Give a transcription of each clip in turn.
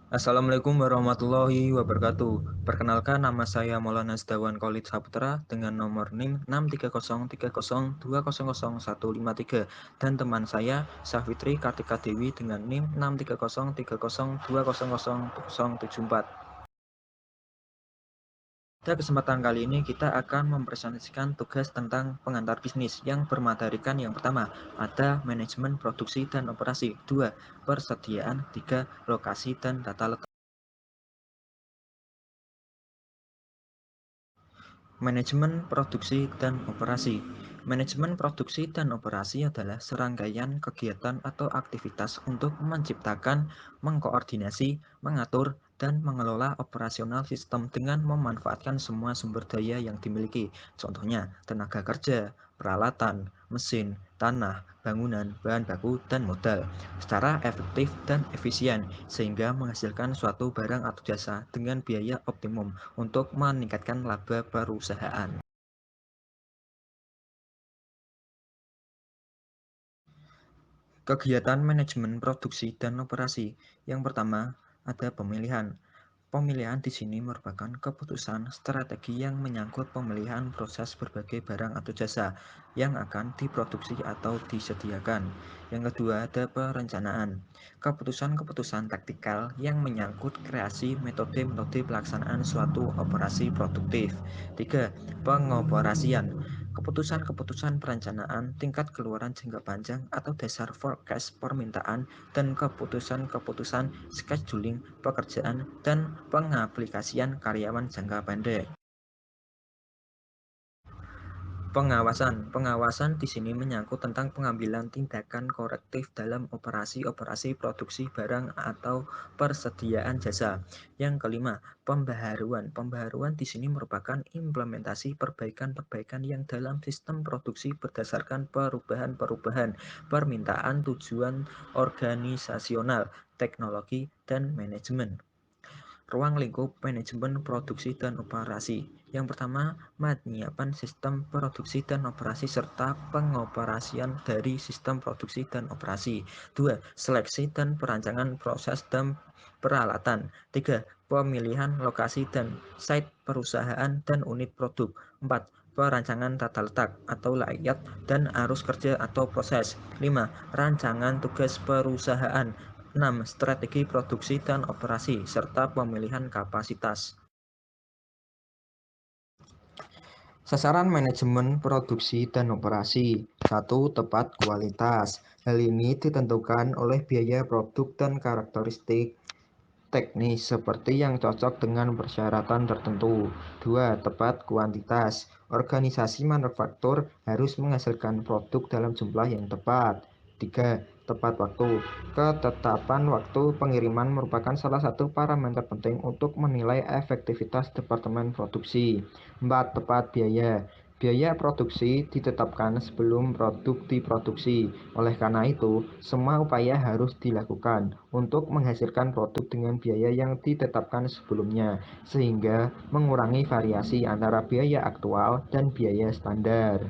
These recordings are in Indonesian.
Assalamualaikum warahmatullahi wabarakatuh. Perkenalkan, nama saya Maulana Sdawan Khalid Saputra dengan nomor NIM 63030200153 dan teman saya Syafitri Kartika Dewi dengan NIM 63030200074. Pada kesempatan kali ini kita akan mempresentasikan tugas tentang pengantar bisnis yang bermaterikan yang pertama, ada manajemen produksi dan operasi, 2, persediaan, 3, lokasi dan data letak. Manajemen produksi dan operasi. Manajemen produksi dan operasi adalah serangkaian kegiatan atau aktivitas untuk menciptakan, mengkoordinasi, mengatur, dan mengelola operasional sistem dengan memanfaatkan semua sumber daya yang dimiliki. Contohnya, tenaga kerja, peralatan, mesin, tanah, bangunan, bahan baku, dan modal secara efektif dan efisien sehingga menghasilkan suatu barang atau jasa dengan biaya optimum untuk meningkatkan laba perusahaan. Kegiatan manajemen produksi dan operasi. Yang pertama, ada pemilihan. Pemilihan di sini merupakan keputusan strategi yang menyangkut pemilihan proses berbagai barang atau jasa yang akan diproduksi atau disediakan. Yang kedua, ada perencanaan. Keputusan-keputusan taktikal yang menyangkut kreasi metode-metode pelaksanaan suatu operasi produktif. Tiga, pengoperasian. Keputusan-keputusan perencanaan tingkat keluaran jangka panjang atau dasar forecast permintaan dan keputusan-keputusan scheduling pekerjaan dan pengaplikasian karyawan jangka pendek. Pengawasan di sini menyangkut tentang pengambilan tindakan korektif dalam operasi-operasi produksi barang atau persediaan jasa. Yang kelima, pembaharuan. Pembaharuan di sini merupakan implementasi perbaikan-perbaikan yang dalam sistem produksi berdasarkan perubahan-perubahan permintaan, tujuan organisasional, teknologi, dan manajemen. Ruang lingkup manajemen produksi dan operasi. Yang pertama, menyiapkan sistem produksi dan operasi serta pengoperasian dari sistem produksi dan operasi. 2. Seleksi dan perancangan proses dan peralatan. 3. Pemilihan lokasi dan site perusahaan dan unit produk. 4. Perancangan tata letak atau layout dan arus kerja atau proses. 5. Rancangan tugas perusahaan. 6. Strategi produksi dan operasi, serta pemilihan kapasitas. Sasaran manajemen produksi dan operasi. 1. Tepat kualitas. Hal ini ditentukan oleh biaya produk dan karakteristik teknis seperti yang cocok dengan persyaratan tertentu. 2. Tepat kuantitas. Organisasi manufaktur harus menghasilkan produk dalam jumlah yang tepat. 3. Tepat waktu. Ketetapan waktu pengiriman merupakan salah satu parameter penting untuk menilai efektivitas departemen produksi. 4. Tepat biaya. Biaya produksi ditetapkan sebelum produk diproduksi. Oleh karena itu, semua upaya harus dilakukan untuk menghasilkan produk dengan biaya yang ditetapkan sebelumnya, sehingga mengurangi variasi antara biaya aktual dan biaya standar.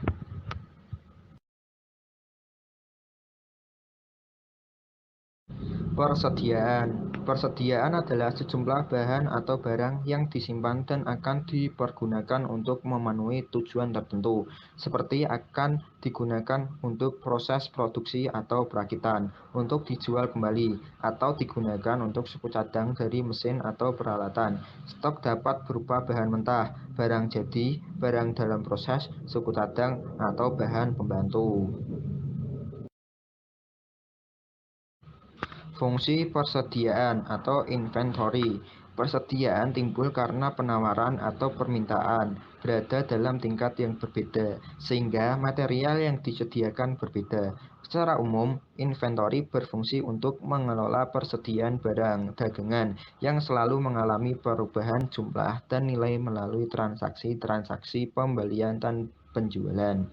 Persediaan adalah sejumlah bahan atau barang yang disimpan dan akan dipergunakan untuk memenuhi tujuan tertentu, seperti akan digunakan untuk proses produksi atau perakitan, untuk dijual kembali, atau digunakan untuk suku cadang dari mesin atau peralatan. Stok dapat berupa bahan mentah, barang jadi, barang dalam proses, suku cadang, atau bahan pembantu. Fungsi persediaan atau inventory. Persediaan timbul karena penawaran atau permintaan berada dalam tingkat yang berbeda, sehingga material yang disediakan berbeda. Secara umum, inventory berfungsi untuk mengelola persediaan barang dagangan yang selalu mengalami perubahan jumlah dan nilai melalui transaksi-transaksi pembelian dan penjualan.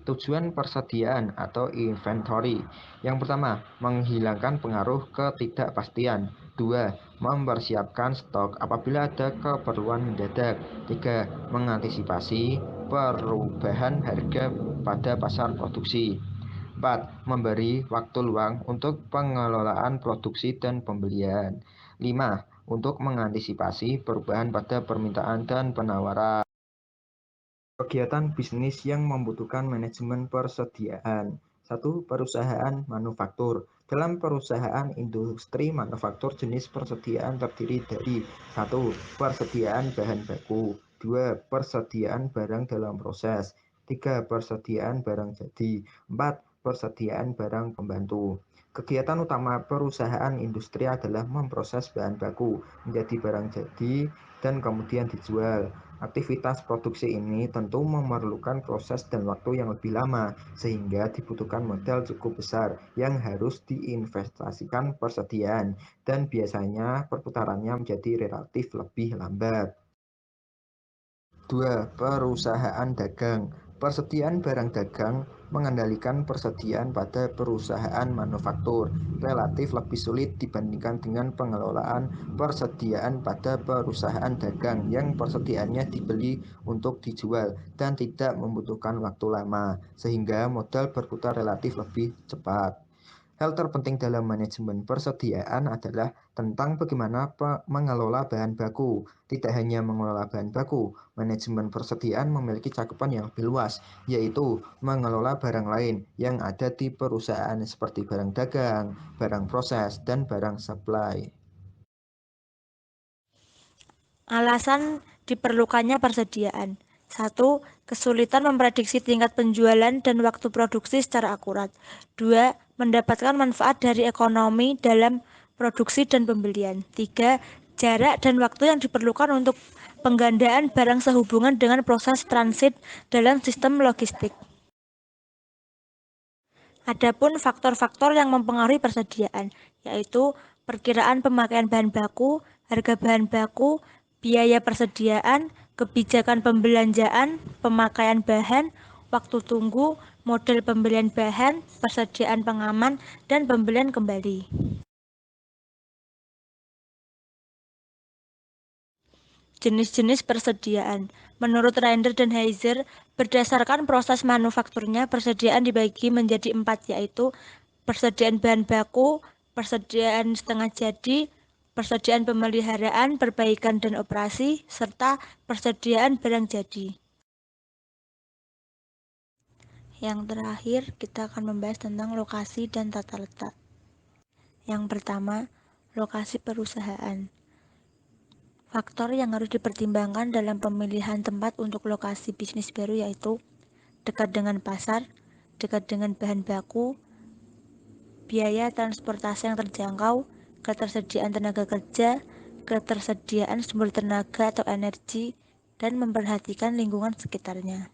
Tujuan persediaan atau inventory. Yang pertama, menghilangkan pengaruh ketidakpastian. 2. Mempersiapkan stok apabila ada keperluan mendadak. 3. Mengantisipasi perubahan harga pada pasar produksi. 4. Memberi waktu luang untuk pengelolaan produksi dan pembelian. 5. Untuk mengantisipasi perubahan pada permintaan dan penawaran. Kegiatan bisnis yang membutuhkan manajemen persediaan. 1. Perusahaan manufaktur. Dalam perusahaan industri manufaktur, jenis persediaan terdiri dari 1. Persediaan bahan baku. 2. Persediaan barang dalam proses. 3. Persediaan barang jadi. 4. Persediaan barang pembantu. Kegiatan utama perusahaan industri adalah memproses bahan baku menjadi barang jadi dan kemudian dijual. Aktivitas produksi ini tentu memerlukan proses dan waktu yang lebih lama, sehingga dibutuhkan modal cukup besar yang harus diinvestasikan persediaan, dan biasanya perputarannya menjadi relatif lebih lambat. 2. Perusahaan dagang. Persediaan barang dagang mengendalikan persediaan pada perusahaan manufaktur relatif lebih sulit dibandingkan dengan pengelolaan persediaan pada perusahaan dagang yang persediaannya dibeli untuk dijual dan tidak membutuhkan waktu lama, sehingga modal berputar relatif lebih cepat. Hal terpenting dalam manajemen persediaan adalah tentang bagaimana mengelola bahan baku. Tidak hanya mengelola bahan baku, manajemen persediaan memiliki cakupan yang lebih luas, yaitu mengelola barang lain yang ada di perusahaan seperti barang dagang, barang proses, dan barang supply. Alasan diperlukannya persediaan. 1. Kesulitan memprediksi tingkat penjualan dan waktu produksi secara akurat. 2. Mendapatkan manfaat dari ekonomi dalam produksi dan pembelian. 3. Jarak dan waktu yang diperlukan untuk penggandaan barang sehubungan dengan proses transit dalam sistem logistik. Adapun faktor-faktor yang mempengaruhi persediaan, yaitu perkiraan pemakaian bahan baku, harga bahan baku, biaya persediaan, kebijakan pembelanjaan, pemakaian bahan, waktu tunggu, model pembelian bahan, persediaan pengaman, dan pembelian kembali. Jenis-jenis persediaan. Menurut Reinders dan Heiser, berdasarkan proses manufakturnya, persediaan dibagi menjadi 4, yaitu persediaan bahan baku, persediaan setengah jadi, persediaan pemeliharaan, perbaikan dan operasi, serta persediaan barang jadi. Yang terakhir, kita akan membahas tentang lokasi dan tata letak. Yang pertama, lokasi perusahaan. Faktor yang harus dipertimbangkan dalam pemilihan tempat untuk lokasi bisnis baru yaitu dekat dengan pasar, dekat dengan bahan baku, biaya transportasi yang terjangkau, ketersediaan tenaga kerja, ketersediaan sumber tenaga atau energi, dan memperhatikan lingkungan sekitarnya.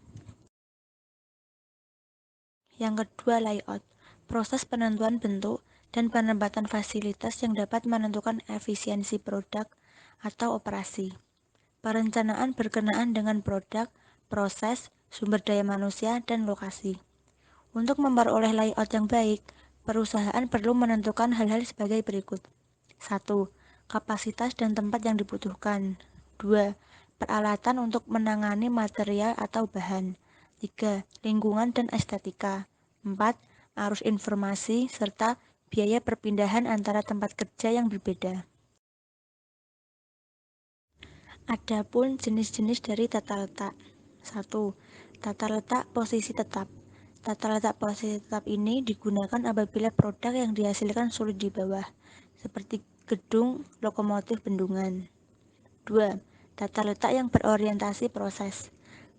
Yang kedua, layout. Proses penentuan bentuk dan penempatan fasilitas yang dapat menentukan efisiensi produk atau operasi. Perencanaan berkenaan dengan produk, proses, sumber daya manusia, dan lokasi. Untuk memperoleh layout yang baik, perusahaan perlu menentukan hal-hal sebagai berikut. 1. Kapasitas dan tempat yang dibutuhkan. 2. Peralatan untuk menangani material atau bahan. 3. Lingkungan dan estetika. 4. Arus informasi serta biaya perpindahan antara tempat kerja yang berbeda. Adapun jenis-jenis dari tata letak. 1. Tata letak posisi tetap. Tata letak posisi tetap ini digunakan apabila produk yang dihasilkan sulit di bawah, seperti gedung, lokomotif, bendungan. 2. Tata letak yang berorientasi proses.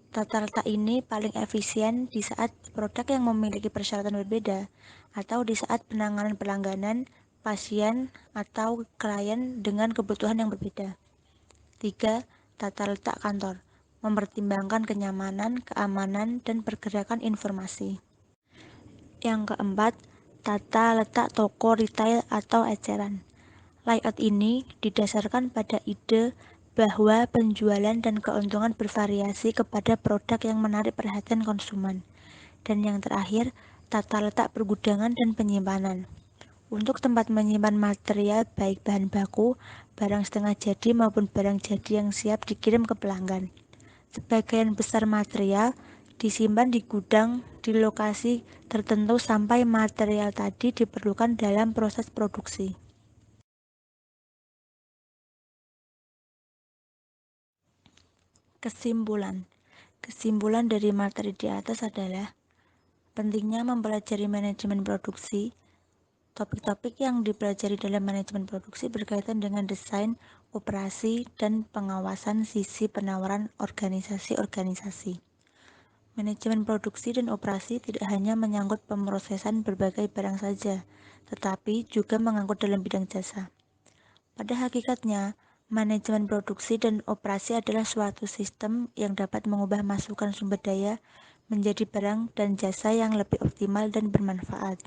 Tata letak ini paling efisien di saat produk yang memiliki persyaratan berbeda, atau di saat penanganan pelangganan, pasien, atau klien dengan kebutuhan yang berbeda. 3. Tata letak kantor, mempertimbangkan kenyamanan, keamanan, dan pergerakan informasi. Yang keempat, tata letak toko retail atau eceran. Layout ini didasarkan pada ide bahwa penjualan dan keuntungan bervariasi kepada produk yang menarik perhatian konsumen. Dan yang terakhir, tata letak pergudangan dan penyimpanan. Untuk tempat menyimpan material baik bahan baku, barang setengah jadi maupun barang jadi yang siap dikirim ke pelanggan. Sebagian besar material disimpan di gudang di lokasi tertentu sampai material tadi diperlukan dalam proses produksi. Kesimpulan. Kesimpulan dari materi di atas adalah pentingnya mempelajari manajemen produksi. Topik-topik yang dipelajari dalam manajemen produksi berkaitan dengan desain, operasi, dan pengawasan sisi penawaran organisasi-organisasi. Manajemen produksi dan operasi tidak hanya menyangkut pemrosesan berbagai barang saja, tetapi juga mengangkut dalam bidang jasa. Pada hakikatnya, manajemen produksi dan operasi adalah suatu sistem yang dapat mengubah masukan sumber daya menjadi barang dan jasa yang lebih optimal dan bermanfaat.